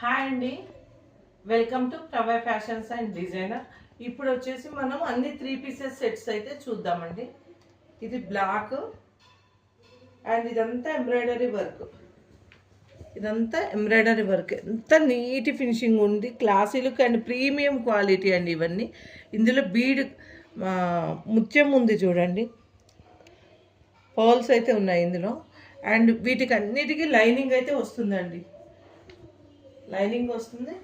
Hi అండి, welcome to Pravai fashions and designer. ఇప్పుడు వచ్చేసి మనం అన్ని 3 పీసెస్ సెట్స్ అయితే చూద్దామండి. ఇది బ్లాక్ అండ్ ఇదంతా ఎంబ్రాయిడరీ వర్క్. ఎంత నీట్ ఫినిషింగ్ ఉంది, classy look and premium quality అండి ఇవన్నీ. ఇందులో బీడ్ ముత్యం ఉంది చూడండి, పర్ల్స్ అయితే ఉన్నాయి ఇందులో. అండ్ వీటికి అన్నిటికీ లైనింగ్ అయితే వస్తుందండి, లైనింగ్ వస్తుంది.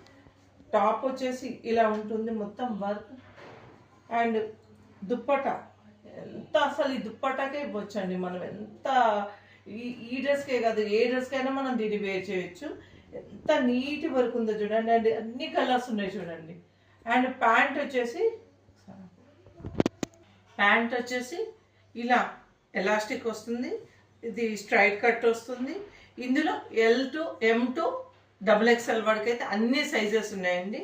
టాప్ వచ్చేసి ఇలా ఉంటుంది మొత్తం వర్క్. అండ్ దుప్పటా ఎంత, అసలు ఈ దుప్పటాకే ఇవ్వచ్చండి మనం. ఎంత ఈ డ్రెస్కే కాదు, ఏ డ్రెస్కైనా మనం దీన్ని వేర్ చేయొచ్చు. ఎంత నీట్ వర్క్ ఉందో చూడండి. అండ్ అన్ని కలర్స్ ఉన్నాయి చూడండి. అండ్ ప్యాంట్ వచ్చేసి ఇలా ఎలాస్టిక్ వస్తుంది. ఇది స్ట్రైట్ కట్ వస్తుంది. ఇందులో L to M to XXL వరకు అయితే అన్ని సైజెస్ ఉన్నాయండి.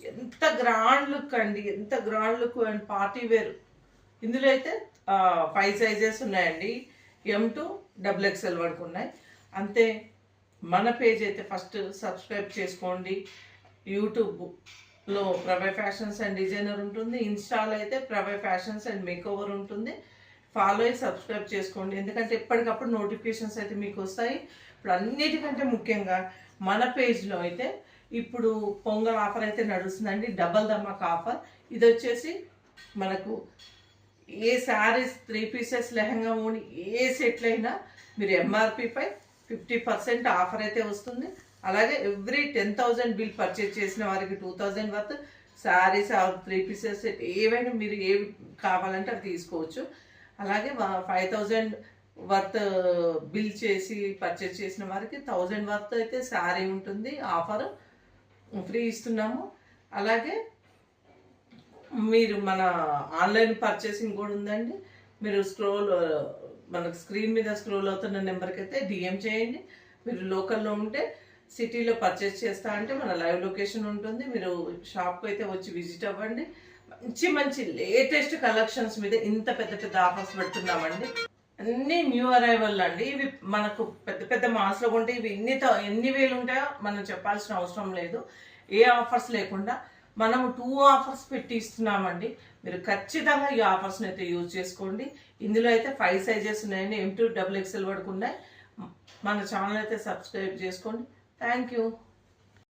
ఎంత గ్రాండ్ లుక్ అండి, ఎంత grand look. And party wear ఇందులో అయితే 5 సైజెస్ ఉన్నాయండి. M to XXL వరకు ఉన్నాయి. అంతే. మన పేజ్ అయితే ఫస్ట్ సబ్స్క్రైబ్ చేసుకోండి. యూట్యూబ్లో ప్రవై ఫ్యాషన్స్ అండ్ డిజైనర్ ఉంటుంది. ఇన్స్టాలో అయితే ప్రవై ఫ్యాషన్స్ అండ్ మేకోవర్ ఉంటుంది. ఫాలో అయ్యి సబ్స్క్రైబ్ చేసుకోండి, ఎందుకంటే ఎప్పటికప్పుడు నోటిఫికేషన్స్ అయితే మీకు వస్తాయి. ఇప్పుడు అన్నిటికంటే ముఖ్యంగా మన పేజ్లో అయితే ఇప్పుడు పొంగల్ ఆఫర్ అయితే నడుస్తుందండి, డబల్ ధమాక్ ఆఫర్. ఇది వచ్చేసి మనకు ఏ శారీస్ 3 పీసెస్ లెహంగా ఓని ఏ సెట్లు అయినా మీరు MRPపై 50% ఆఫర్ అయితే వస్తుంది. అలాగే ఎవ్రీ 10,000 బిల్ పర్చేజ్ చేసిన వారికి 2,000 వర్త్ శారీస్ 3 పీసెస్ సెట్ ఏవైనా మీరు ఏవి కావాలంటే అవి తీసుకోవచ్చు. అలాగే 5,000 వర్త్ బిల్ చేసి పర్చేజ్ చేసిన వారికి 1,000 వర్త్ అయితే శారీ ఉంటుంది, ఆఫర్ ఫ్రీ ఇస్తున్నాము. అలాగే మీరు మన ఆన్లైన్ పర్చేసింగ్ కూడా ఉందండి. మీరు మనకు స్క్రీన్ మీద స్క్రోల్ అవుతున్న నెంబర్కి అయితే DM చేయండి. మీరు లోకల్లో ఉంటే సిటీలో పర్చేస్ చేస్తా అంటే మన లైవ్ లొకేషన్ ఉంటుంది, మీరు షాప్కి అయితే వచ్చి విజిట్ అవ్వండి. మంచి లేటెస్ట్ కలెక్షన్స్ మీద ఇంత పెద్ద ఆఫర్స్ పెడుతున్నామండి. అన్నీ న్యూ అరైవల్ అండి. ఇవి మనకు పెద్ద మాస్లో కొంటే ఇవి ఎన్ని వేలు ఉంటాయో మనం చెప్పాల్సిన అవసరం లేదు. ఏ ఆఫర్స్ లేకుండా మనము 2 ఆఫర్స్ పెట్టి ఇస్తున్నామండి. మీరు ఖచ్చితంగా ఈ ఆఫర్స్ని అయితే యూజ్ చేసుకోండి. ఇందులో అయితే 5 సైజెస్ ఉన్నాయండి, M to XXL వరకు ఉన్నాయి. మన ఛానల్ అయితే సబ్స్క్రైబ్ చేసుకోండి. Thank you.